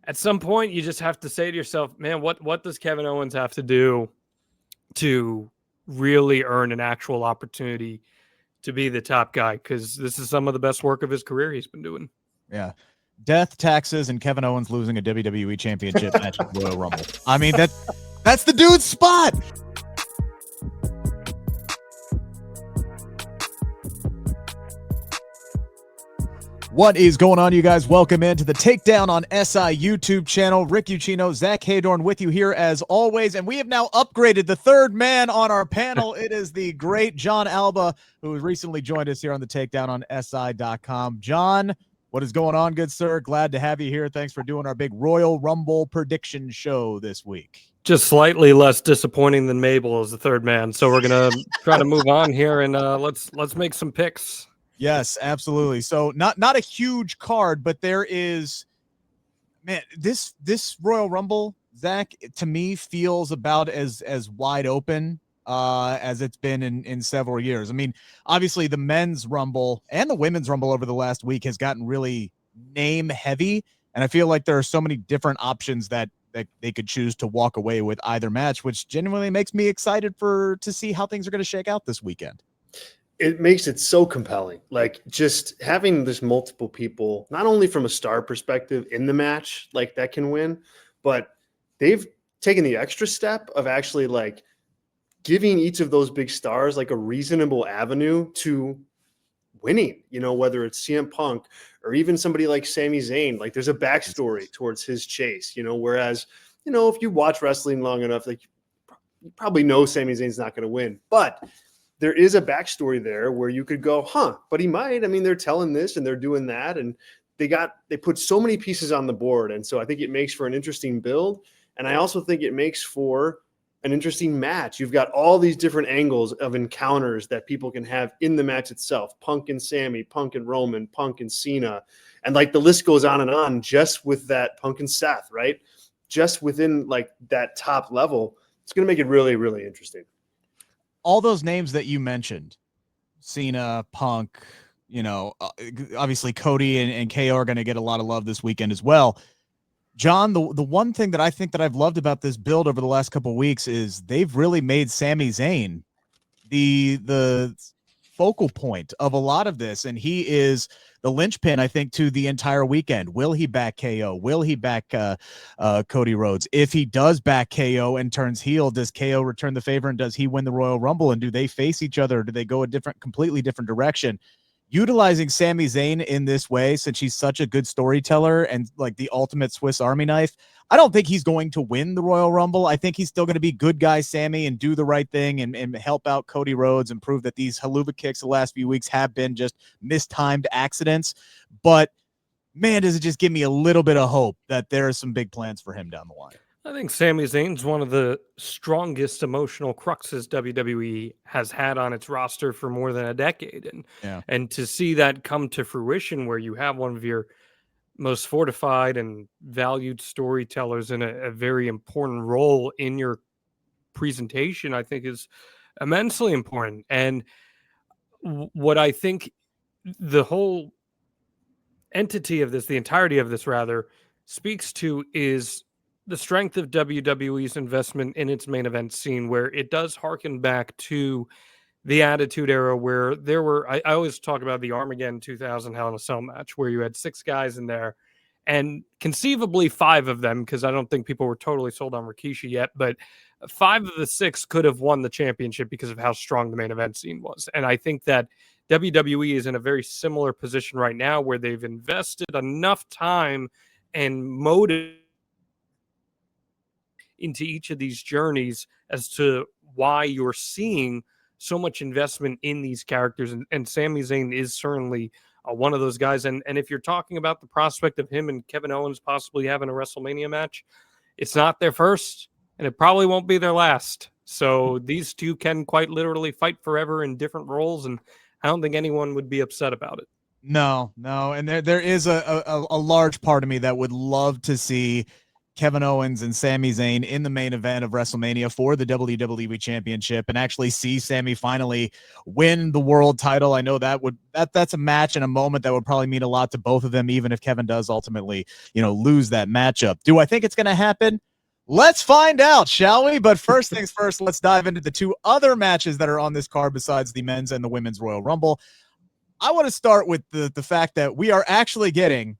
at some point you just have to say to yourself, man, what does Kevin Owens have to do to really earn an actual opportunity to be the top guy? Because this is some of the best work of his career he's been doing. Yeah. Death, taxes, and Kevin Owens losing a WWE Championship match at Royal Rumble. I mean, that's the dude's spot. What is going on, you guys? Welcome into the Takedown on SI YouTube channel. Rick Ucchino, Zack Heydorn with you here as always. And we have now upgraded the third man on our panel. It is the great John Alba, who has recently joined us here on the Takedown on SI.com. John, what is going on, good sir? Glad to have you here. Thanks for doing our big Royal Rumble prediction show this week. Just slightly less disappointing than Mabel as the third man. So we're going to try to move on here and let's make some picks. Yes, absolutely. So not a huge card, but there is, man, this Royal Rumble, Zach, to me feels about as wide open as it's been in several years. I mean, obviously the men's Rumble and the women's Rumble over the last week has gotten really name heavy, and I feel like there are so many different options that they could choose to walk away with either match, which genuinely makes me excited to see how things are going to shake out this weekend. It makes it so compelling. Like, just having this multiple people, not only from a star perspective in the match, like that can win, but they've taken the extra step of actually like giving each of those big stars like a reasonable avenue to winning, you know, whether it's CM Punk or even somebody like Sami Zayn. Like, there's a backstory towards his chase, you know, whereas, you know, if you watch wrestling long enough, like, you probably know Sami Zayn's not going to win, but there is a backstory there where you could go, but he might. I mean, they're telling this and they're doing that, and they put so many pieces on the board. And so I think it makes for an interesting build. And I also think it makes for an interesting match. You've got all these different angles of encounters that people can have in the match itself. Punk and Sammy, Punk and Roman, Punk and Cena. And like the list goes on just with that Punk and Seth, right? Just within like that top level. It's going to make it really, really interesting. All those names that you mentioned, Cena, Punk, you know, obviously Cody and KO are going to get a lot of love this weekend as well. John, the one thing that I think that I've loved about this build over the last couple of weeks is they've really made Sami Zayn the focal point of a lot of this, and he is the linchpin, I think, to the entire weekend. Will he back KO? Will he back Cody Rhodes? If he does back KO and turns heel, does KO return the favor and does he win the Royal Rumble? And do they face each other? Or do they go a completely different direction? Utilizing Sami Zayn in this way, since he's such a good storyteller and like the ultimate Swiss Army knife, I don't think he's going to win the Royal Rumble. I think he's still going to be good guy Sammy and do the right thing and help out Cody Rhodes and prove that these haluva kicks the last few weeks have been just mistimed accidents. But man, does it just give me a little bit of hope that there are some big plans for him down the line. I think Sami Zayn's one of the strongest emotional cruxes WWE has had on its roster for more than a decade. And to see that come to fruition where you have one of your most fortified and valued storytellers in a very important role in your presentation, I think is immensely important. And what I think the whole entity of this, the entirety of this rather, speaks to is the strength of WWE's investment in its main event scene, where it does harken back to the Attitude Era, where there were, I always talk about the Armageddon 2000 Hell in a Cell match, where you had 6 guys in there, and conceivably 5 of them, because I don't think people were totally sold on Rikishi yet, but 5 of the 6 could have won the championship because of how strong the main event scene was. And I think that WWE is in a very similar position right now, where they've invested enough time and motive into each of these journeys as to why you're seeing so much investment in these characters. And Sami Zayn is certainly one of those guys. And if you're talking about the prospect of him and Kevin Owens possibly having a WrestleMania match, it's not their first, and it probably won't be their last. So these two can quite literally fight forever in different roles, and I don't think anyone would be upset about it. No. And there is a large part of me that would love to see Kevin Owens and Sami Zayn in the main event of WrestleMania for the WWE Championship and actually see Sami finally win the world title. I know that's a match and a moment that would probably mean a lot to both of them, even if Kevin does ultimately, lose that matchup. Do I think it's going to happen? Let's find out, shall we? But first things first, let's dive into the two other matches that are on this card besides the men's and the women's Royal Rumble. I want to start with the fact that we are actually getting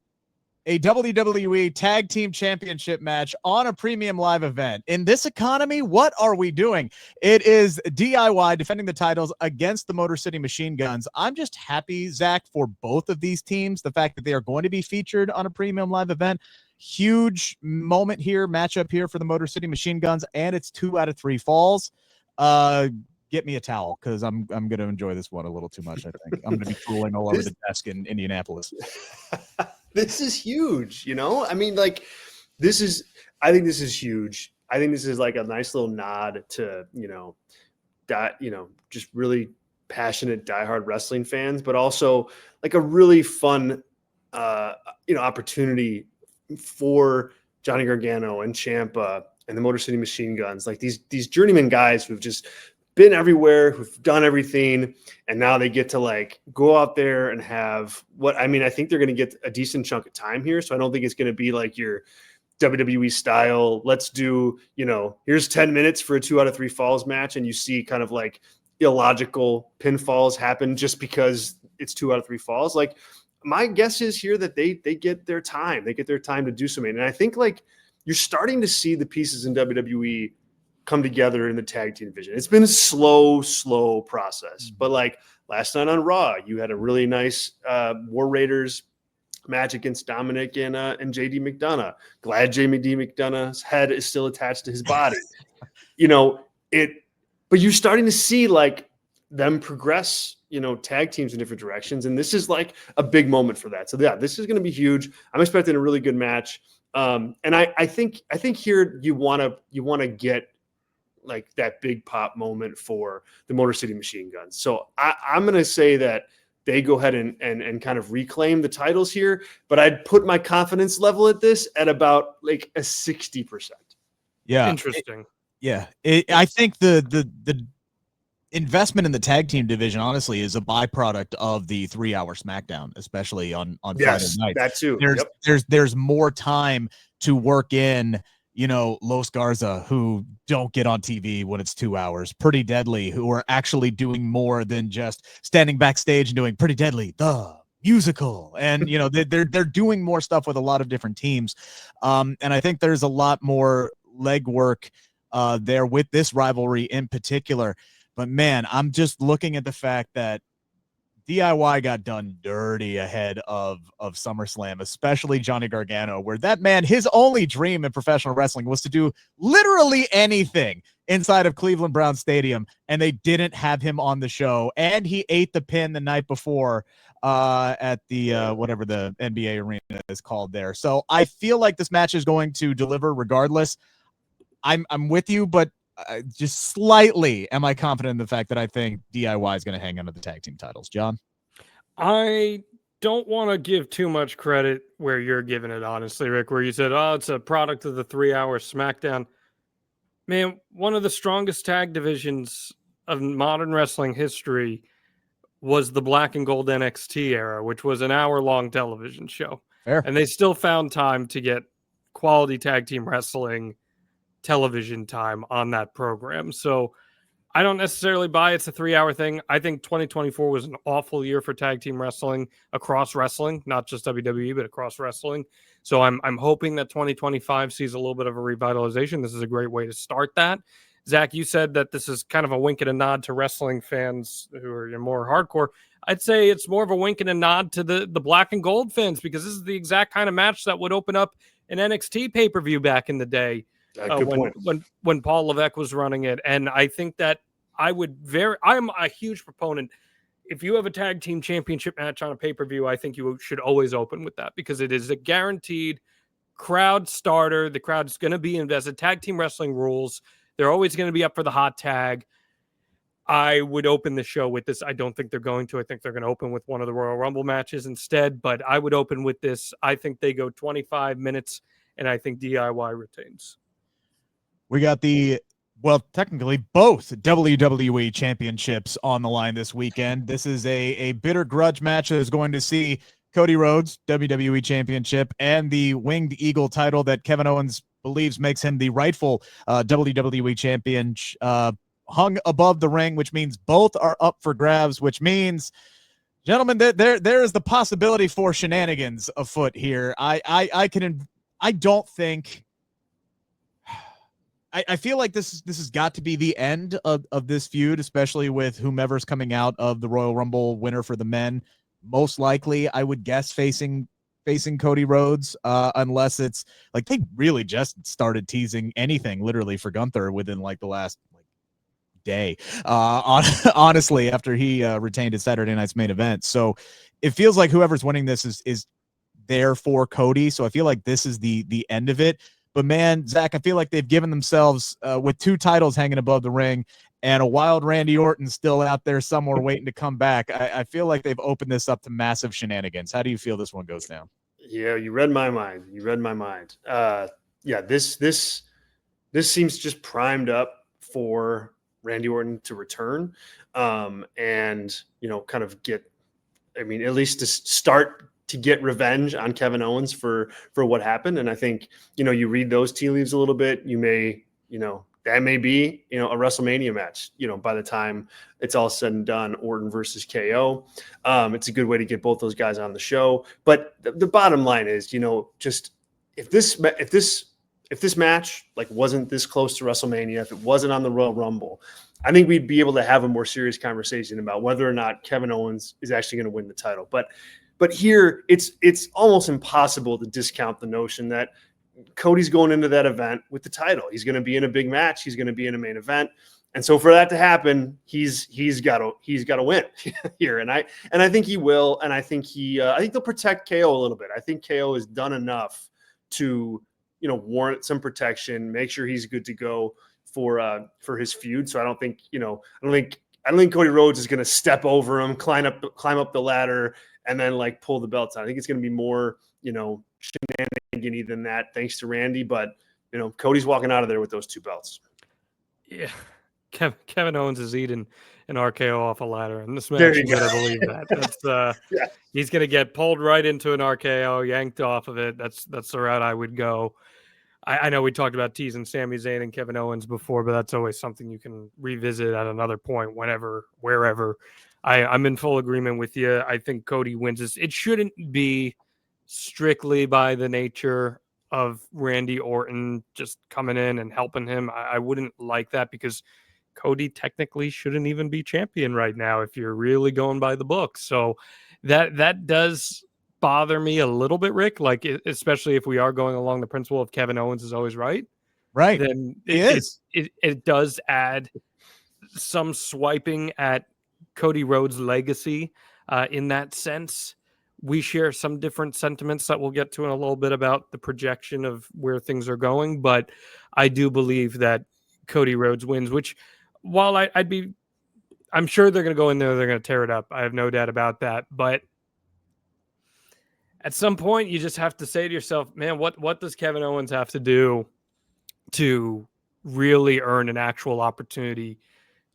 a WWE Tag Team Championship match on a premium live event. In this economy, what are we doing? It is DIY defending the titles against the Motor City Machine Guns. I'm just happy, Zach, for both of these teams. The fact that they are going to be featured on a premium live event. Huge moment here, matchup here for the Motor City Machine Guns, and it's 2 out of 3 falls. Get me a towel because I'm going to enjoy this one a little too much, I think. I'm going to be drooling all over the desk in Indianapolis. This is huge, I mean, I think this is huge. I think this is like a nice little nod to, just really passionate, diehard wrestling fans, but also like a really fun, opportunity for Johnny Gargano and Ciampa and the Motor City Machine Guns, like these journeyman guys who've just been everywhere, who've done everything, and now they get to like go out there and have I think they're going to get a decent chunk of time here. So I don't think it's going to be like your WWE style. Let's do, here's 10 minutes for a 2 out of 3 falls match. And you see kind of like illogical pinfalls happen just because it's 2 out of 3 falls. Like my guess is here that they get their time. They get their time to do something. And I think like you're starting to see the pieces in WWE come together in the tag team division. It's been a slow process, but like last night on Raw, you had a really nice War Raiders match against Dominic and JD McDonough. Glad JD McDonough's head is still attached to his body. But you're starting to see like them progress, tag teams in different directions. And this is like a big moment for that. So yeah, this is going to be huge. I'm expecting a really good match. And I think here you want to get like that big pop moment for the Motor City Machine Guns. So I'm going to say that they go ahead and kind of reclaim the titles here, but I'd put my confidence level at this at about like a 60%. Yeah. Interesting. I think the investment in the tag team division, honestly, is a byproduct of the 3-hour SmackDown, especially on Friday night. That too. There's more time to work in, Los Garza, who don't get on TV when it's 2 hours, Pretty Deadly, who are actually doing more than just standing backstage and doing Pretty Deadly, the musical. And, they're doing more stuff with a lot of different teams. And I think there's a lot more legwork there with this rivalry in particular. But man, I'm just looking at the fact that DIY got done dirty ahead of SummerSlam, especially Johnny Gargano, where that man, his only dream in professional wrestling was to do literally anything inside of Cleveland Brown Stadium, and they didn't have him on the show. And he ate the pin the night before at the whatever the NBA arena is called there. So I feel like this match is going to deliver regardless. I'm with you, but just slightly am I confident in the fact that I think DIY is going to hang on to the tag team titles. John? I don't want to give too much credit where you're giving it, honestly, Rick, where you said, it's a product of the 3-hour SmackDown. Man, one of the strongest tag divisions of modern wrestling history was the Black and Gold NXT era, which was an hour-long television show. Fair. And they still found time to get quality tag team wrestling television time on that program. So I don't necessarily buy it's a 3-hour thing. I think 2024 was an awful year for tag team wrestling across wrestling, not just WWE, but across wrestling. So I'm hoping that 2025 sees a little bit of a revitalization. This is a great way to start that. Zach, you said that this is kind of a wink and a nod to wrestling fans who are more hardcore. I'd say it's more of a wink and a nod to the Black and Gold fans, because this is the exact kind of match that would open up an NXT pay-per-view back in the day. When Paul Levesque was running it. And I think that I'm a huge proponent. If you have a tag team championship match on a pay-per-view, I think you should always open with that, because it is a guaranteed crowd starter. The crowd's going to be invested. Tag team wrestling rules. They're always going to be up for the hot tag. I would open the show with this. I don't think they're going to. I think they're going to open with one of the Royal Rumble matches instead, but I would open with this. I think they go 25 minutes and I think DIY retains. We got technically both WWE championships on the line this weekend. This is a bitter grudge match that is going to see Cody Rhodes, WWE Championship, and the Winged Eagle title that Kevin Owens believes makes him the rightful WWE Champion hung above the ring, which means both are up for grabs, which means, gentlemen, there is the possibility for shenanigans afoot here. I don't think. I feel like this has got to be the end of this feud, especially with whomever's coming out of the Royal Rumble winner for the men. Most likely, I would guess facing Cody Rhodes, unless it's like they really just started teasing anything literally for Gunther within like the last day. Honestly, after he retained his Saturday night's main event, so it feels like whoever's winning this is there for Cody. So I feel like this is the end of it. But man, Zach, I feel like they've given themselves with 2 titles hanging above the ring and a wild Randy Orton still out there somewhere waiting to come back. I feel like they've opened this up to massive shenanigans. How do you feel this one goes down? Yeah, you read my mind. Yeah, this seems just primed up for Randy Orton to return, and kind of get, at least to start to get revenge on Kevin Owens for what happened. And I think, you read those tea leaves a little bit, you may, that may be, a WrestleMania match, by the time it's all said and done, Orton versus KO. It's a good way to get both those guys on the show. But the bottom line is, just if this match like wasn't this close to WrestleMania, if it wasn't on the Royal Rumble, I think we'd be able to have a more serious conversation about whether or not Kevin Owens is actually going to win the title. But here, it's almost impossible to discount the notion that Cody's going into that event with the title. He's going to be in a big match. He's going to be in a main event, and so for that to happen, he's got to win here. And I think he will. And I think I think they'll protect KO a little bit. I think KO has done enough to warrant some protection, make sure he's good to go for his feud. So I don't think Cody Rhodes is going to step over him, climb up the ladder, and then like pull the belts out. I think it's going to be more, shenanigan-y than that, thanks to Randy. But Cody's walking out of there with those 2 belts. Yeah, Kevin Owens is eating an RKO off a ladder, and this match, you gotta believe that. That's yeah. He's gonna get pulled right into an RKO, yanked off of it. That's the route I would go. I know we talked about teasing Sami Zayn and Kevin Owens before, but that's always something you can revisit at another point, whenever, wherever. I'm in full agreement with you. I think Cody wins this. It shouldn't be strictly by the nature of Randy Orton just coming in and helping him. I wouldn't like that, because Cody technically shouldn't even be champion right now if you're really going by the book. So that does bother me a little bit, Rick, like especially if we are going along the principle of Kevin Owens is always right. Then it does add some swiping at Cody Rhodes' legacy in that sense. We share some different sentiments that we'll get to in a little bit about the projection of where things are going, but I do believe that Cody Rhodes wins, which, while I'm sure they're going to go in there, they're going to tear it up. I have no doubt about that. But at some point, you just have to say to yourself, man, what does Kevin Owens have to do to really earn an actual opportunity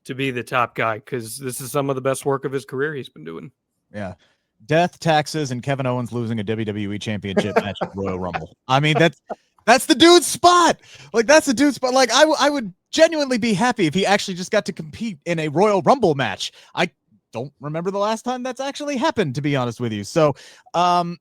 to be the top guy? Because this is some of the best work of his career he's been doing. Yeah. Death, taxes, and Kevin Owens losing a WWE Championship match at Royal Rumble. I mean, that's the dude's spot. Like, that's the dude's spot. Like, I would genuinely be happy if he actually just got to compete in a Royal Rumble match. I don't remember the last time that's actually happened, to be honest with you. So, I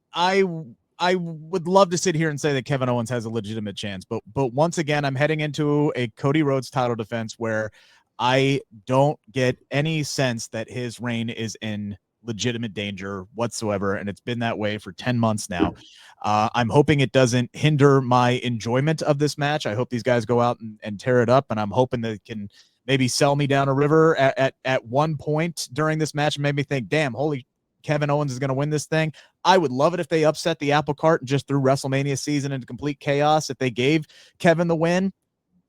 would love to sit here and say that Kevin Owens has a legitimate chance, but once again, I'm heading into a Cody Rhodes title defense where I don't get any sense that his reign is in legitimate danger whatsoever, and it's been that way for 10 months now. I'm hoping it doesn't hinder my enjoyment of this match. I hope these guys go out and tear it up, and I'm hoping that it can maybe sell me down a river at one point during this match and made me think, damn, holy, Kevin Owens is going to win this thing. I would love it if they upset the apple cart and just threw WrestleMania season into complete chaos. If they gave Kevin the win,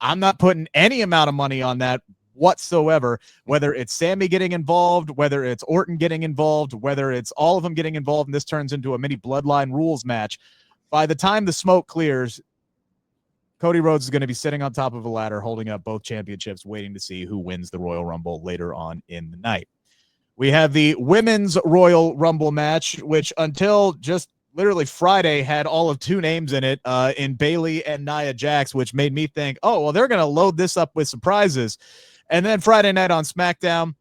I'm not putting any amount of money on that whatsoever, whether it's Sami getting involved, whether it's Orton getting involved, whether it's all of them getting involved, and this turns into a mini bloodline rules match. By the time the smoke clears, Cody Rhodes is going to be sitting on top of a ladder, holding up both championships, waiting to see who wins the Royal Rumble later on in the night. We have the Women's Royal Rumble match, which until just literally Friday had all of 2 names in it, in Bayley and Nia Jax, which made me think, oh, well, they're going to load this up with surprises. And then Friday night on SmackDown,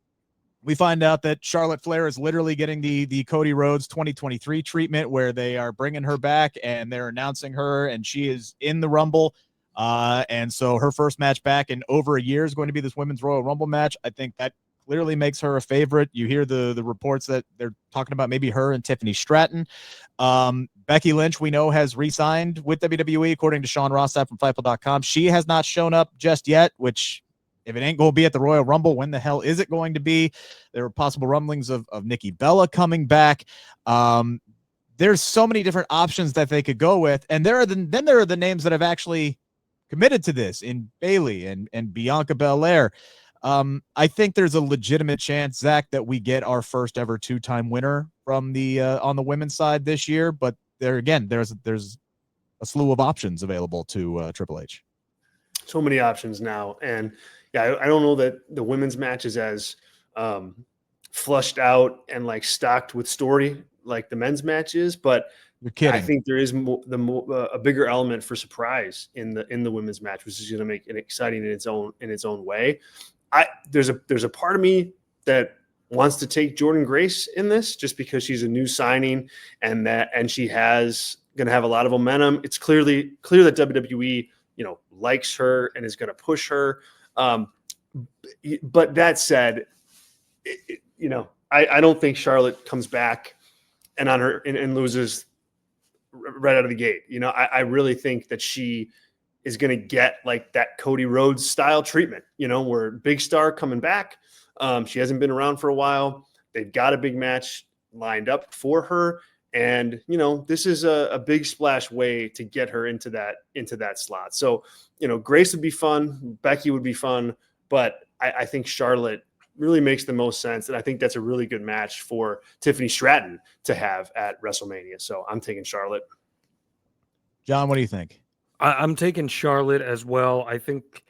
we find out that Charlotte Flair is literally getting the Cody Rhodes 2023 treatment, where they are bringing her back and they're announcing her, and she is in the Rumble. And so her first match back in over a year is going to be this Women's Royal Rumble match. I think that clearly makes her a favorite. You hear the reports that they're talking about maybe her and Tiffany Stratton. Becky Lynch, we know, has re-signed with WWE, according to Sean Rossap from Fightful.com. She has not shown up just yet, which, if it ain't going to be at the Royal Rumble, when the hell is it going to be? There were possible rumblings of Nikki Bella coming back. There's so many different options that they could go with. And there are the names that have actually committed to this in Bayley and Bianca Belair. I think there's a legitimate chance, Zach, that we get our first ever 2-time winner from the on the women's side this year. But there again, there's a slew of options available to Triple H. So many options now, and yeah, I don't know that the women's match is as flushed out and like stocked with story like the men's match is, but you're kidding. I think there is a bigger element for surprise in the women's match, which is going to make it exciting in its own way. There's a part of me that wants to take Jordynne Grace in this, just because she's a new signing and she has going to have a lot of momentum. It's clear that WWE, likes her and is going to push her. But that said, I don't think Charlotte comes back and loses right out of the gate. I really think that she is going to get like that Cody Rhodes style treatment, where big star coming back. She hasn't been around for a while. They've got a big match lined up for her. And, this is a big splash way to get her into that slot. So, Grace would be fun. Becky would be fun. But I think Charlotte really makes the most sense. And I think that's a really good match for Tiffany Stratton to have at WrestleMania. So I'm taking Charlotte. John, what do you think? I'm taking Charlotte as well. I think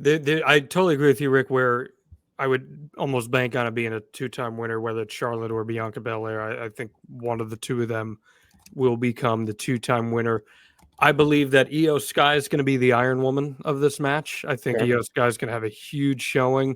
I totally agree with you, Rick, where I would almost bank on it being a 2-time winner, whether it's Charlotte or Bianca Belair. I think one of the two of them will become the 2-time winner. I believe that Io Sky is going to be the Iron Woman of this match. I think Io Sky is going to have a huge showing.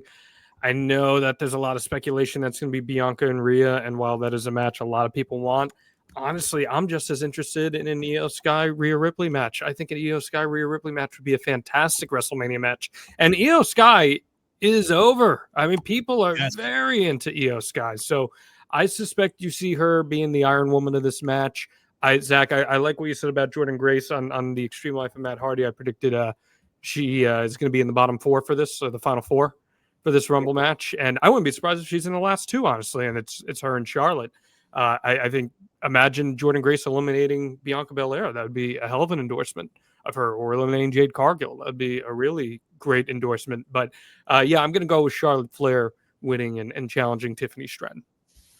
I know that there's a lot of speculation that's going to be Bianca and Rhea, and while that is a match a lot of people want, honestly, I'm just as interested in an Io Sky Rhea Ripley match. I think an Io Sky Rhea Ripley match would be a fantastic WrestleMania match. And Io Sky is over. I mean, people are very into Io Sky. So I suspect you see her being the Iron Woman of this match. Zach, I like what you said about Jordynne Grace on the Extreme Life of Matt Hardy. I predicted she is going to be in the bottom 4 for this, or the final 4 for this Rumble match. And I wouldn't be surprised if she's in the last 2, honestly. And it's her and Charlotte. I think, imagine Jordynne Grace eliminating Bianca Belair. That would be a hell of an endorsement of her, or eliminating Jade Cargill. That would be a really great endorsement. But I'm going to go with Charlotte Flair winning and challenging Tiffany Stratton.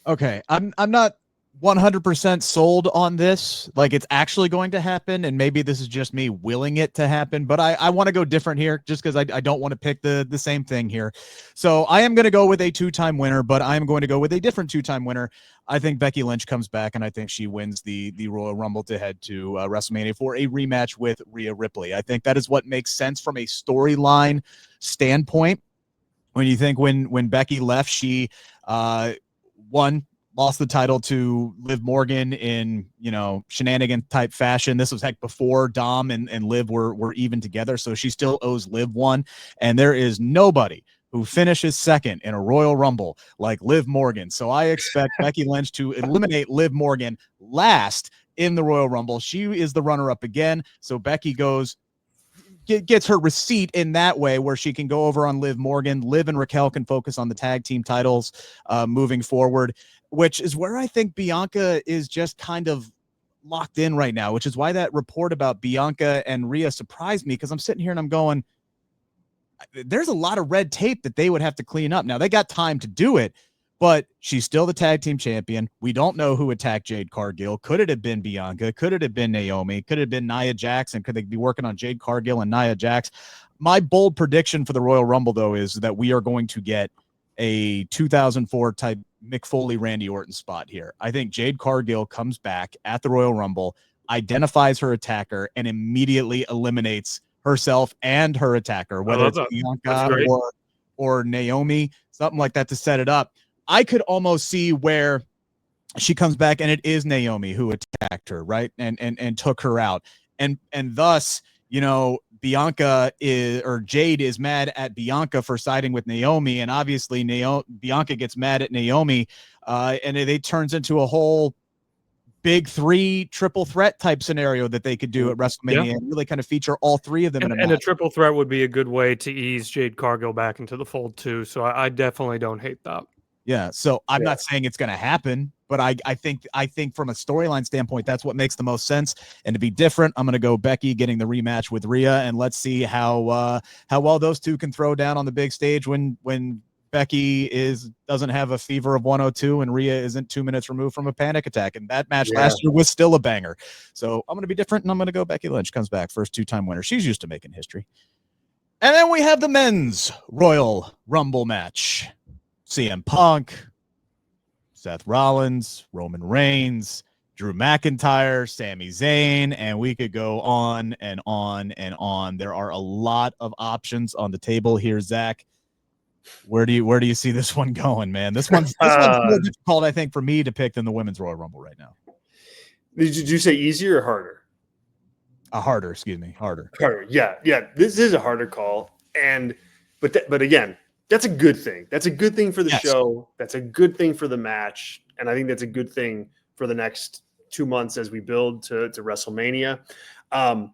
Okay. I'm not 100% sold on this, like it's actually going to happen, and maybe this is just me willing it to happen, but I want to go different here, just because I don't want to pick the same thing here. So I am going to go with a 2-time winner, but I'm going to go with a different 2-time winner. I think Becky Lynch comes back, and I think she wins the Royal Rumble to head to WrestleMania for a rematch with Rhea Ripley. I think that is what makes sense from a storyline standpoint. When you think when Becky left, she lost the title to Liv Morgan in, shenanigan type fashion. This was before Dom and Liv were even together. So she still owes Liv one. And there is nobody who finishes second in a Royal Rumble like Liv Morgan. So I expect Becky Lynch to eliminate Liv Morgan last in the Royal Rumble. She is the runner-up again. So Becky gets her receipt in that way, where she can go over on Liv Morgan. Liv and Raquel can focus on the tag team titles moving forward, which is where I think Bianca is just kind of locked in right now, which is why that report about Bianca and Rhea surprised me, because I'm sitting here and I'm going, there's a lot of red tape that they would have to clean up. Now, they got time to do it, but she's still the tag team champion. We don't know who attacked Jade Cargill. Could it have been Bianca? Could it have been Naomi? Could it have been Nia Jax? And could they be working on Jade Cargill and Nia Jax? My bold prediction for the Royal Rumble, though, is that we are going to get a 2004 type Mick Foley, Randy Orton spot here. I think Jade Cargill comes back at the Royal Rumble, identifies her attacker, and immediately eliminates herself and her attacker, whether it's Bianca or Naomi, something like that to set it up. I could almost see where she comes back and it is Naomi who attacked her, right? And took her out. And thus, you know, Jade is mad at Bianca for siding with Naomi, and obviously Bianca gets mad at Naomi, and it turns into a whole big 3 triple threat type scenario that they could do at WrestleMania and really kind of feature all 3 of them in a match. And a triple threat would be a good way to ease Jade Cargill back into the fold too. So I definitely don't hate that. Yeah. So I'm not saying it's going to happen, but I think from a storyline standpoint, that's what makes the most sense. And to be different, I'm going to go Becky getting the rematch with Rhea, and let's see how well those two can throw down on the big stage when Becky doesn't have a fever of 102 and Rhea isn't 2 minutes removed from a panic attack. And that match last year was still a banger. So I'm going to be different, and I'm going to go Becky Lynch comes back, first 2-time winner. She's used to making history. And then we have the men's Royal Rumble match. CM Punk, Seth Rollins, Roman Reigns, Drew McIntyre, Sami Zayn, and we could go on and on and on. There are a lot of options on the table here, Zach. Where do you see this one going, man? This one's more difficult, I think, for me to pick than the women's Royal Rumble right now. Did you say easier or harder? Harder, excuse me, harder. Harder, yeah. This is a harder call, but again, that's a good thing. That's a good thing for the show. That's a good thing for the match, and I think that's a good thing for the next 2 months as we build to WrestleMania. I'm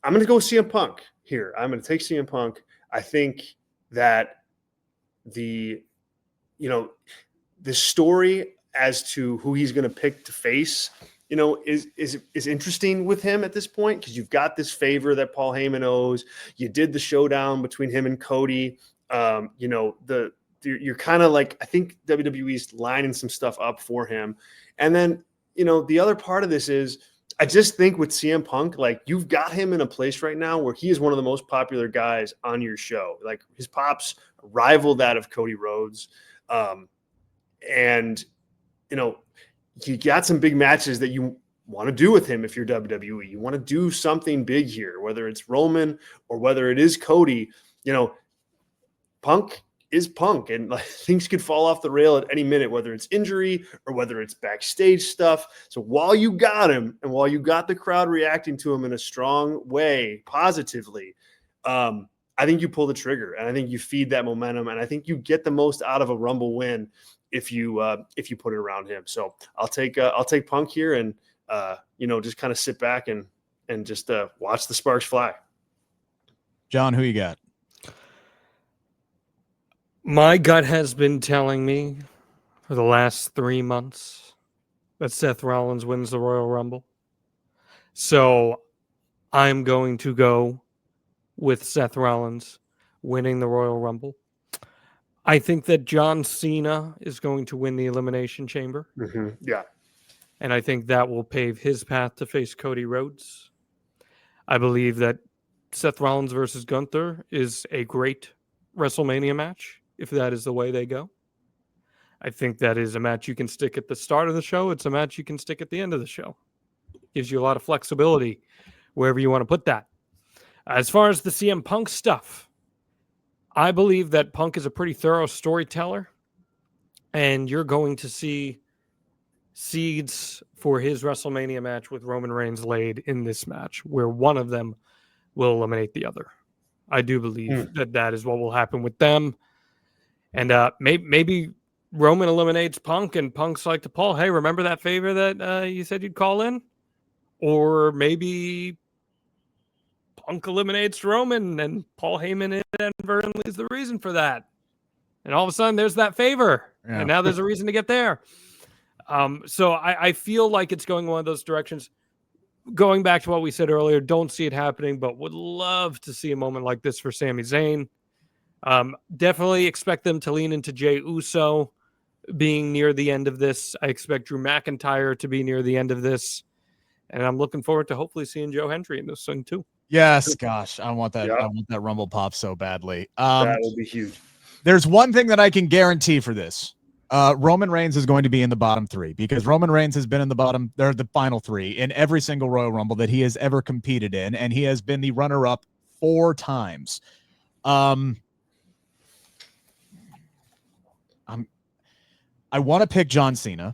going to go CM Punk here. I'm going to take CM Punk. I think that the story as to who he's going to pick to face, is interesting with him at this point, because you've got this favor that Paul Heyman owes. You did the showdown between him and Cody. You're kind of like, I think WWE's lining some stuff up for him. And then, the other part of this is, I just think with CM Punk, like, you've got him in a place right now where he is one of the most popular guys on your show. Like, his pops rival that of Cody Rhodes. And, you got some big matches that you want to do with him. If you're WWE, you want to do something big here, whether it's Roman or whether it is Cody. Punk is Punk, and like, things could fall off the rail at any minute, whether it's injury or whether it's backstage stuff. So while you got him, and while you got the crowd reacting to him in a strong way, positively, I think you pull the trigger, and I think you feed that momentum, and I think you get the most out of a Rumble win if you put it around him. So I'll take Punk here, and just kind of sit back and just watch the sparks fly. John, who you got? My gut has been telling me for the last 3 months that Seth Rollins wins the Royal Rumble. So I'm going to go with Seth Rollins winning the Royal Rumble. I think that John Cena is going to win the Elimination Chamber. Mm-hmm. Yeah. And I think that will pave his path to face Cody Rhodes. I believe that Seth Rollins versus Gunther is a great WrestleMania match, if that is the way they go. I think that is a match you can stick at the start of the show. It's a match you can stick at the end of the show. Gives you a lot of flexibility wherever you want to put that. As far as the CM Punk stuff, I believe that Punk is a pretty thorough storyteller, and you're going to see seeds for his WrestleMania match with Roman Reigns laid in this match, where one of them will eliminate the other. I do believe that is what will happen with them. And maybe Roman eliminates Punk, and Punk's like to Paul, hey, remember that favor that you said you'd call in? Or maybe Punk eliminates Roman, and Paul Heyman inadvertently is the reason for that. And all of a sudden, there's that favor. Yeah. And now there's a reason to get there. So I feel like it's going one of those directions. Going back to what we said earlier, don't see it happening, but would love to see a moment like this for Sami Zayn. Definitely expect them to lean into Jey Uso being near the end of this. I expect Drew McIntyre to be near the end of this. And I'm looking forward to hopefully seeing Joe Hendry in this thing too. Yes, gosh, I want that. Yeah. I want that Rumble pop so badly. That will be huge. There's one thing that I can guarantee for this. Roman Reigns is going to be in the bottom 3 because Roman Reigns has been in the final 3 in every single Royal Rumble that he has ever competed in, and he has been the runner-up 4 times. I want to pick John Cena.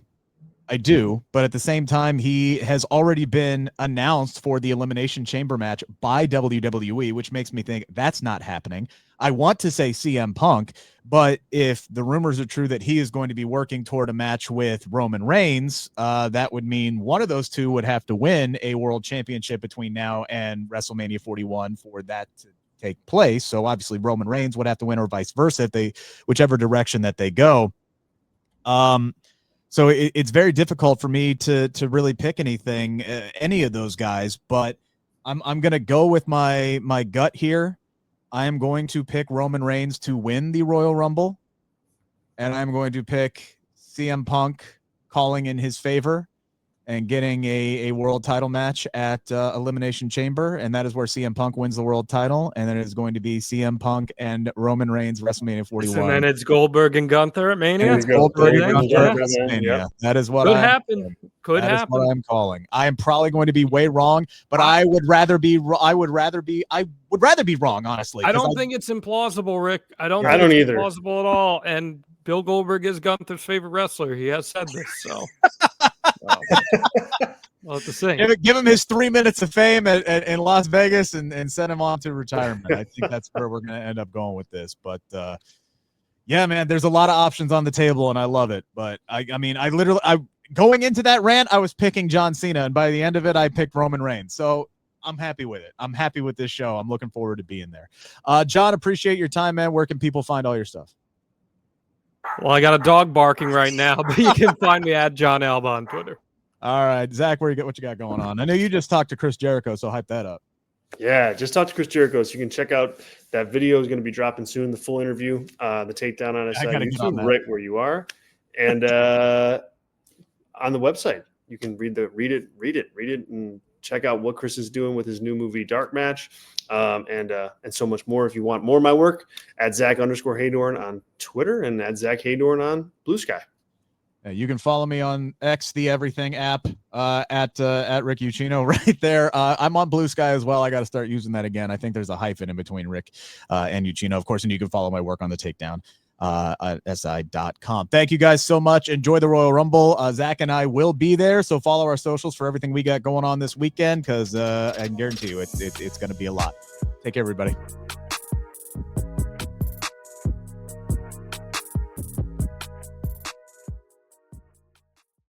I do, but at the same time, he has already been announced for the Elimination Chamber match by WWE, which makes me think that's not happening. I want to say CM Punk, but if the rumors are true that he is going to be working toward a match with Roman Reigns, that would mean one of those two would have to win a world championship between now and WrestleMania 41 for that to take place. So obviously Roman Reigns would have to win, or vice versa, whichever direction that they go. So it's very difficult for me to really pick anything, any of those guys, but I'm going to go with my gut here. I am going to pick Roman Reigns to win the Royal Rumble, and I'm going to pick CM Punk calling in his favor and getting a world title match at Elimination Chamber, and that is where CM Punk wins the world title, and then it is going to be CM Punk and Roman Reigns WrestleMania 41. And then it's Goldberg and Gunther at Mania. Goldberg and Gunther at WrestleMania. Yep. That is what could happen. Could that happen. Is what I'm calling. I am probably going to be way wrong, but I would rather be wrong, honestly. I don't think it's implausible, Rick. I don't either. Implausible at all. And Bill Goldberg is Gunther's favorite wrestler. He has said this, so. Well, to say. Give him his 3 minutes of fame in Las Vegas and send him on to retirement. I think that's where we're going to end up going with this. But yeah, man, there's a lot of options on the table, and I love it. But I mean, going into that rant, I was picking John Cena, and by the end of it, I picked Roman Reigns. So I'm happy with it. I'm happy with this show. I'm looking forward to being there. John, appreciate your time, man. Where can people find all your stuff? Well, I got a dog barking right now, but you can find me at John Alba on Twitter. All right, Zach, what you got going on? I know you just talked to Chris Jericho, so hype that up. Yeah, just talked to Chris Jericho, so you can check out that video. Is going to be dropping soon. The full interview, the takedown on his YouTube, right where you are, and on the website you can read it, and check out what Chris is doing with his new movie Dark Match, and so much more. If you want more of my work, at Zack_Heydorn on Twitter and at Zack Heydorn on Blue Sky. You can follow me on X, the Everything app, at Rick Ucchino right there. I'm on Blue Sky as well. I got to start using that again. I think there's a hyphen in between Rick and Ucchino, of course, and you can follow my work on the Takedown at si.com. Thank you guys so much. Enjoy the Royal Rumble. Zach and I will be there, so follow our socials for everything we got going on this weekend, because I can guarantee you it's going to be a lot. Take care, everybody.